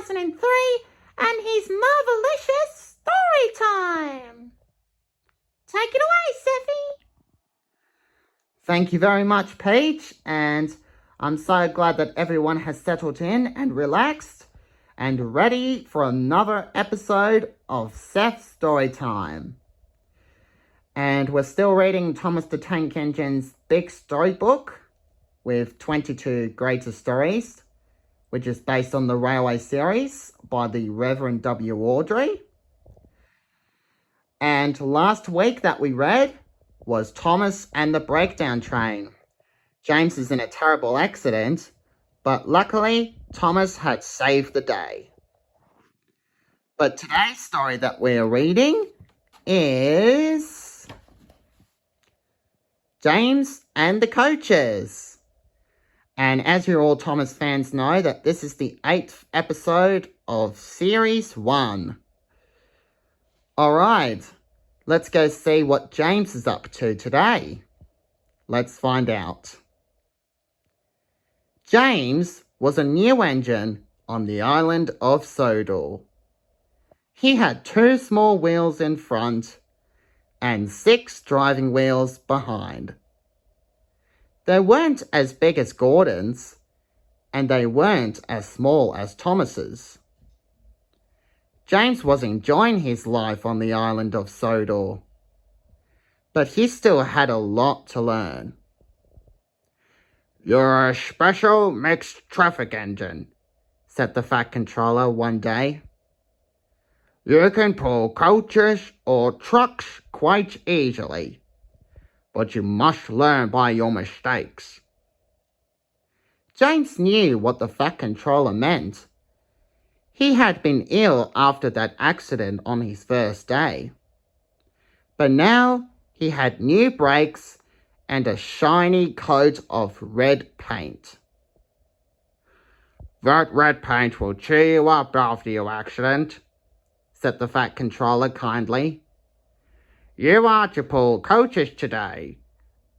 2003 and his marvelicious Storytime. Take it away, Seth. Thank you very much, Peach, and I'm so glad that everyone has settled in and relaxed and ready for another episode of Seth's Storytime. And we're still reading Thomas the Tank Engine's big storybook with 22 greatest stories, which is based on the Railway series by the Reverend W. Audrey. And last week that we read was Thomas and the Breakdown Train. James is in a terrible accident, but luckily Thomas had saved the day. But today's story that we're reading is James and the Coaches. And as you all Thomas fans know, that this is the 8th episode of Series 1. Alright, let's go see what James is up to today. Let's find out. James was a new engine on the island of Sodor. He had 2 small wheels in front and 6 driving wheels behind. They weren't as big as Gordon's, and they weren't as small as Thomas's. James was enjoying his life on the island of Sodor, but he still had a lot to learn. "You're a special mixed traffic engine," said the Fat Controller one day. "You can pull coaches or trucks quite easily, but you must learn by your mistakes." James knew what the Fat Controller meant. He had been ill after that accident on his first day. But now he had new brakes and a shiny coat of red paint. "That red paint will cheer you up after your accident," said the Fat Controller kindly. "You are to pull coaches today,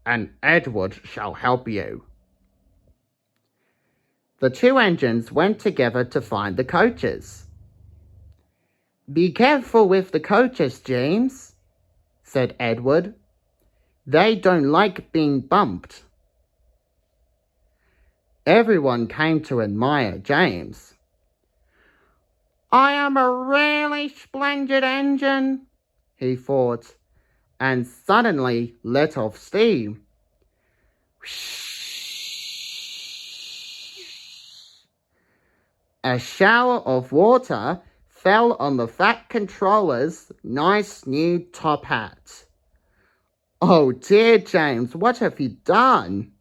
and Edward shall help you." The 2 engines went together to find the coaches. "Be careful with the coaches, James," said Edward. "They don't like being bumped." Everyone came to admire James. "I am a really splendid engine," he thought, and suddenly let off steam. A shower of water fell on the Fat Controller's nice new top hat. "Oh dear, James, what have you done?"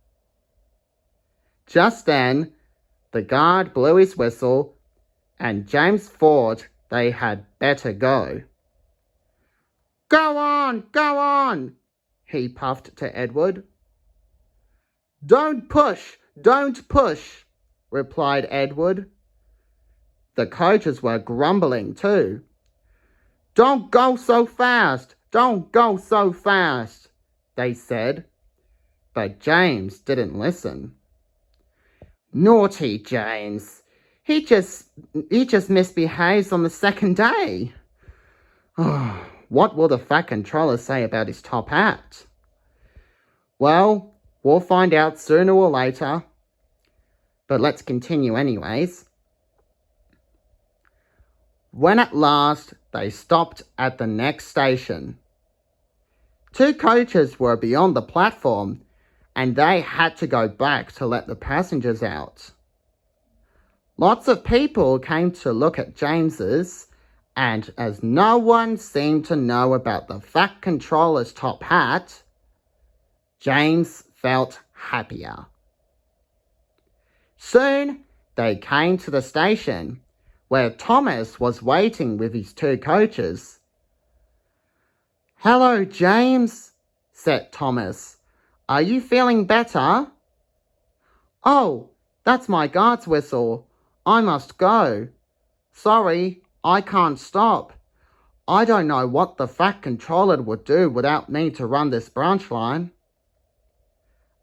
Just then, the guard blew his whistle, and James thought they had better go. Go on, he puffed to Edward. Don't push, replied Edward. The coaches were grumbling too. Don't go so fast, they said. But James didn't listen. Naughty James. He just misbehaves on the second day. What will the Fat Controller say about his top hat? Well, we'll find out sooner or later. But let's continue anyways. When at last they stopped at the next station, 2 coaches were beyond the platform and they had to go back to let the passengers out. Lots of people came to look at James's, and as no one seemed to know about the Fat Controller's top hat, James felt happier. Soon they came to the station where Thomas was waiting with his 2 coaches. Hello, James, said Thomas. Are you feeling better? Oh, that's my guard's whistle. I must go. Sorry, I can't stop. I don't know what the Fat Controller would do without me to run this branch line.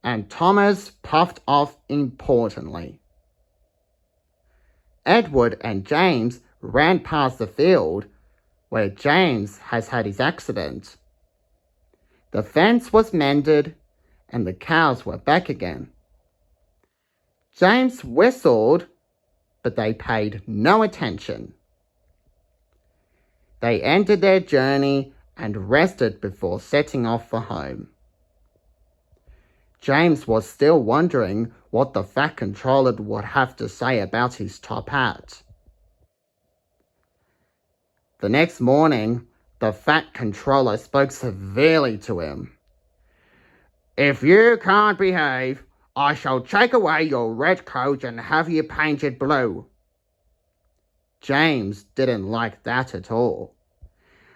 And Thomas puffed off importantly. Edward and James ran past the field where James has had his accident. The fence was mended and the cows were back again. James whistled, but they paid no attention. They ended their journey and rested before setting off for home. James was still wondering what the Fat Controller would have to say about his top hat. The next morning, the Fat Controller spoke severely to him. "If you can't behave, I shall take away your red coat and have you painted blue." James didn't like that at all,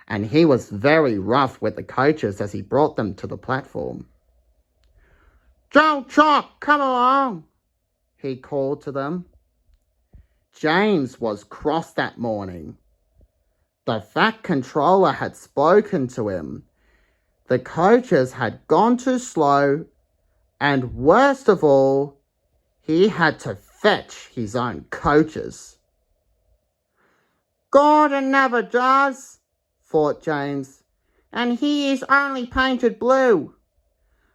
and he was very rough with the coaches as he brought them to the platform. "Joe Chalk, come along," he called to them. James was cross that morning. The Fat Controller had spoken to him. The coaches had gone too slow, and worst of all, he had to fetch his own coaches. "Gordon never does," thought James, "and he is only painted blue.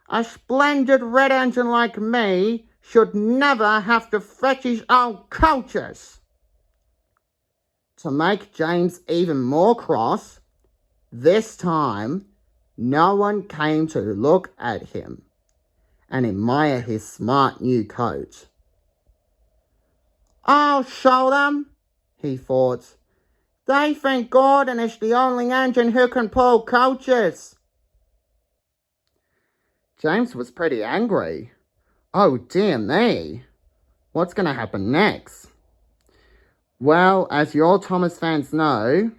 A splendid red engine like me should never have to fetch his own coaches." To make James even more cross, this time no one came to look at him and admire his smart new coat. "I'll show them," he thought. "They think Gordon is the only engine who can pull coaches." James was pretty angry. Oh dear me, what's going to happen next? Well, as you all Thomas fans know,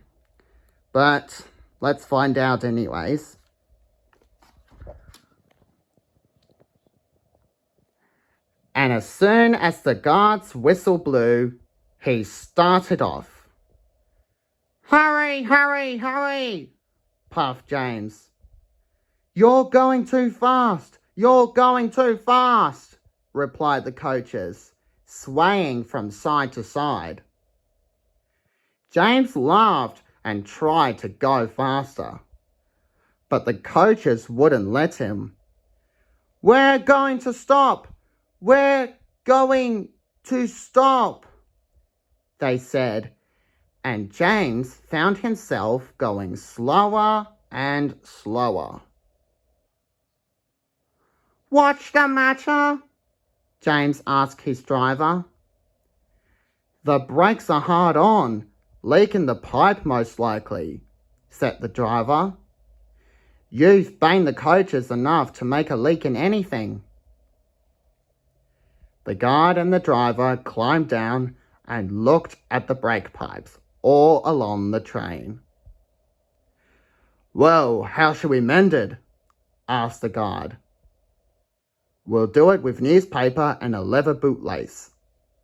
but let's find out anyways. And as soon as the guard's whistle blew, he started off. "Hurry, hurry, hurry," puffed James. "You're going too fast, you're going too fast," replied the coaches, swaying from side to side. James laughed and tried to go faster, but the coaches wouldn't let him. "We're going to stop! We're going to stop!" they said, and James found himself going slower and slower. "What's the matter?" James asked his driver. "The brakes are hard on, leaking the pipe most likely," said the driver. "You've banged the coaches enough to make a leak in anything." The guard and the driver climbed down and looked at the brake pipes all along the train. "Well, how shall we mend it?" asked the guard. "We'll do it with newspaper and a leather bootlace,"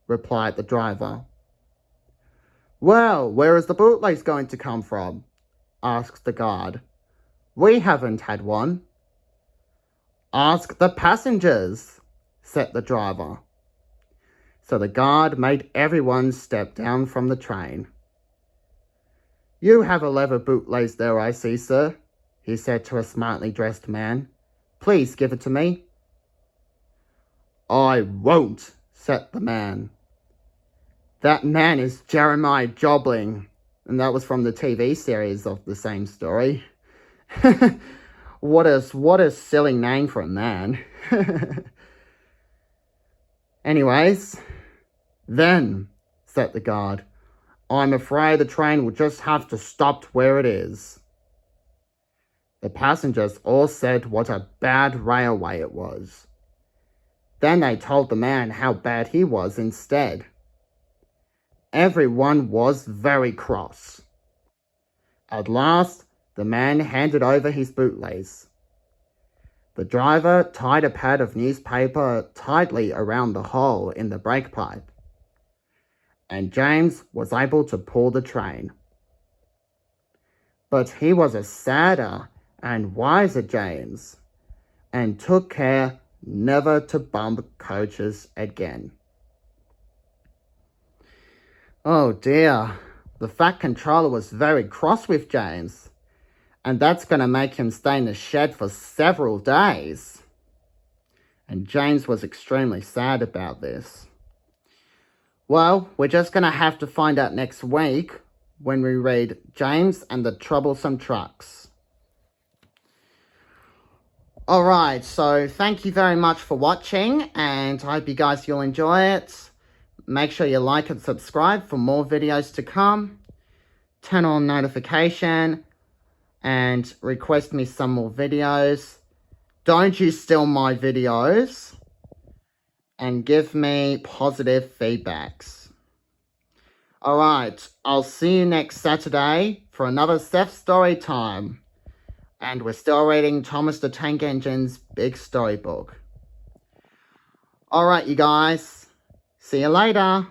replied the driver. "Well, where is the bootlace going to come from?" asked the guard. "We haven't had one." "Ask the passengers," said the driver. So the guard made everyone step down from the train. "You have a leather bootlace there, I see, sir," he said to a smartly dressed man. "Please give it to me." "I won't," said the man. That man is Jeremiah Jobling, and that was from the TV series of the same story. What a silly name for a man. "Anyways, then," said the guard, "I'm afraid the train will just have to stop where it is." The passengers all said what a bad railway it was. Then they told the man how bad he was instead. Everyone was very cross. At last, the man handed over his bootlace. The driver tied a pad of newspaper tightly around the hole in the brake pipe, and James was able to pull the train. But he was a sadder and wiser James, and took care never to bump coaches again. Oh dear, the Fat Controller was very cross with James, and that's going to make him stay in the shed for several days. And James was extremely sad about this. Well, we're just going to have to find out next week when we read James and the Troublesome Trucks. Alright, so thank you very much for watching, and I hope you guys you'll enjoy it. Make sure you like and subscribe for more videos to come. Turn on notification and request me some more videos. Don't you steal my videos, and give me positive feedbacks. Alright, I'll see you next Saturday for another Seth story time. And we're still reading Thomas the Tank Engine's big storybook. Alright, you guys. See you later.